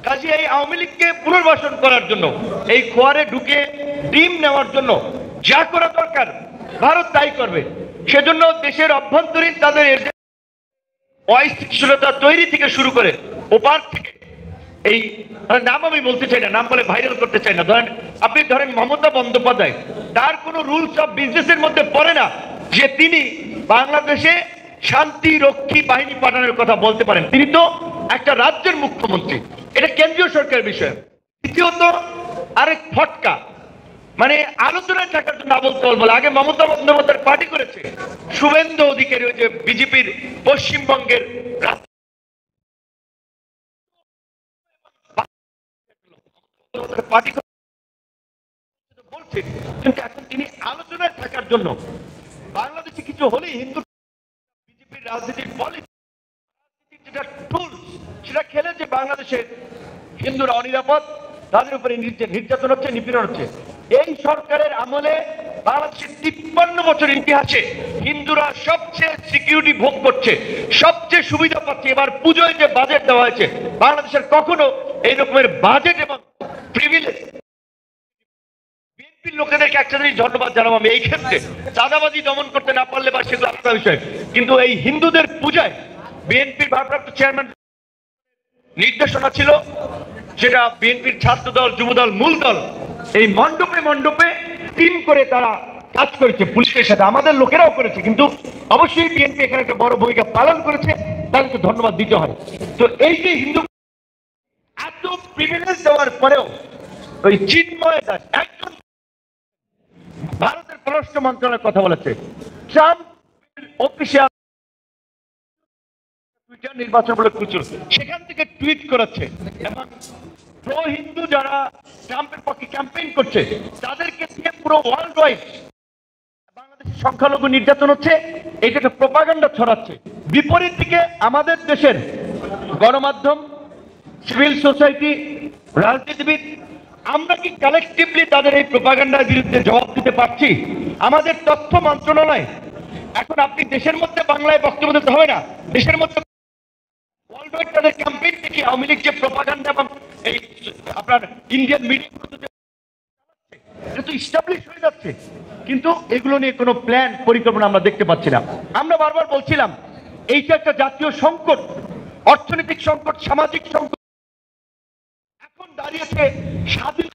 কাজে এই আওয়ামী লীগকে পুনর্বাসন করার জন্য, এই খোয়ারে ঢুকে ডিম নেওয়ার জন্য যা করা দরকার ভারত তাই করবে। সেজন্য দেশের অভ্যন্তরীণ তাদের অস্থিতিশীলতা তৈরি থেকে শুরু করে ওপার থেকে, এই নাম আমি বলতে চাই না, নাম বলে ভাইরাল করতে চাই না, আপনি ধরেন মমতা বন্দ্যোপাধ্যায়, তার কোনো রুলস অফ বিজনেসের মধ্যে পড়ে না যে তিনি বাংলাদেশে শান্তি রক্ষী বাহিনী পাঠানোর কথা বলতে পারেন। তিনি তো একটা রাজ্যের মুখ্যমন্ত্রী, এটা কেন্দ্রীয় সরকারের বিষয়। দ্বিতীয়ত আরেক ফটকা, মানে আলোচনায় থাকার জন্য আবল তাবল বলে। আগে মমতা বন্দ্যোপাধ্যায় পার্টি করেছে, শুভেন্দু অধিকারী ওই যে বিজেপির পশ্চিমবঙ্গের পার্টি বলছে, কিন্তু এখন তিনি আলোচনায় থাকার জন্য বাংলাদেশে কিছু হলেই হিন্দু বিজেপির রাজনীতির পলিসি, যেটা টুলস, সেটা খেলে যে বাংলাদেশে হিন্দুরা অনিরাপদ, তাদের উপরে নির্যাতন হচ্ছে, নিপীড়ন হচ্ছে। এই সরকারের আমলে বাংলাদেশের 53 বছর ইতিহাসে হিন্দুরা সবচেয়ে সিকিউরিটি ভোগ করছে, সবচেয়ে সুবিধা পাচ্ছে। এবার পুজোয় যে বাজেট দেওয়া হয়েছে, বাংলাদেশের কখনো এই রকমের বাজেট এবং প্রিভিলেজ। বিএনপির লোকেদেরকে একটা জিনিস ধন্যবাদ জানাবো আমি এই ক্ষেত্রে, চাঁদাবাজি দমন করতে না পারলে বা সেগুলো আলাদা বিষয়, কিন্তু এই হিন্দুদের পূজায় বিএনপির ভারপ্রাপ্ত চেয়ারম্যান নির্দেশনা ছিল, সেটা বিএনপির ছাত্র দল, যুব দল, মূল দল এই মণ্ডপে মণ্ডপে টিম করে তারা কাজ করেছে পুলিশের সাথে, আমাদের লোকেরাও করেছে, কিন্তু অবশ্যই বিএনপি এখানে একটা বড় ভূমিকা পালন করেছে, তাদেরকে ধন্যবাদ দিতে হয়। তো এই যে হিন্দু এত প্রিভিলেজ দেওয়ার পরেও ওই চিন্ময় দাস একজন ভারতের পররাষ্ট্র মন্ত্রণালয়ের কথা বলেছে, ট্রাম্প অফিসিয়াল টুইটার নির্বাচন বলে প্রচুর, সেখান থেকে টুইট করেছে এবং প্রো হিন্দু যারা ট্রাম্পের পক্ষে ক্যাম্পেইন করছে তাদেরকে দিয়ে পুরো ওয়ার্ল্ড ওয়াইড বাংলাদেশের সংখ্যালঘু নির্যাতন হচ্ছে, এটা একটা প্রোপাগান্ডা ছড়াচ্ছে। বিপরীত দিকে আমাদের দেশের গণমাধ্যম, সিভিল সোসাইটি, রাজনীতিবিদ, আমরা কি কালেকটিভলি তাদের এই প্রোপাগান্ডার বিরুদ্ধে জবাব দিতে পারছি? আমাদের তথ্য মন্ত্রণালয় এখন, আপনি দেশের মধ্যে বাংলায় বক্তব্য দিতে হবে না, দেশের মধ্যে ওয়ার্ল্ড ওয়াইড তাদের ক্যাম্পেইন থেকে আওয়ামী লীগ যে প্রোপাগান্ডা এবং এই আপনার ইন্ডিয়ান মিডিয়া এটা তো ইস্টাবলিশ হয়ে যাচ্ছে, কিন্তু এগুলো নিয়ে কোনো প্ল্যান পরিকল্পনা আমরা দেখতে পাচ্ছি না। আমরা বারবার বলছিলাম এইটা একটা জাতীয় সংকট, অর্থনৈতিক সংকট, সামাজিক সংকট, এখন দাঁড়িয়েছে স্বাধীন।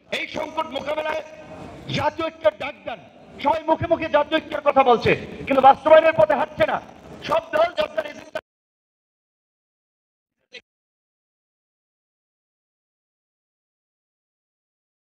এই সংকট মোকাবেলায় জাতীয় ঐক্যের ডাক দেন, সবাই মুখে মুখে জাতীয় ঐক্যের কথা বলছে, কিন্তু বাস্তবায়নের পথে হাঁটছে না। সব দল যার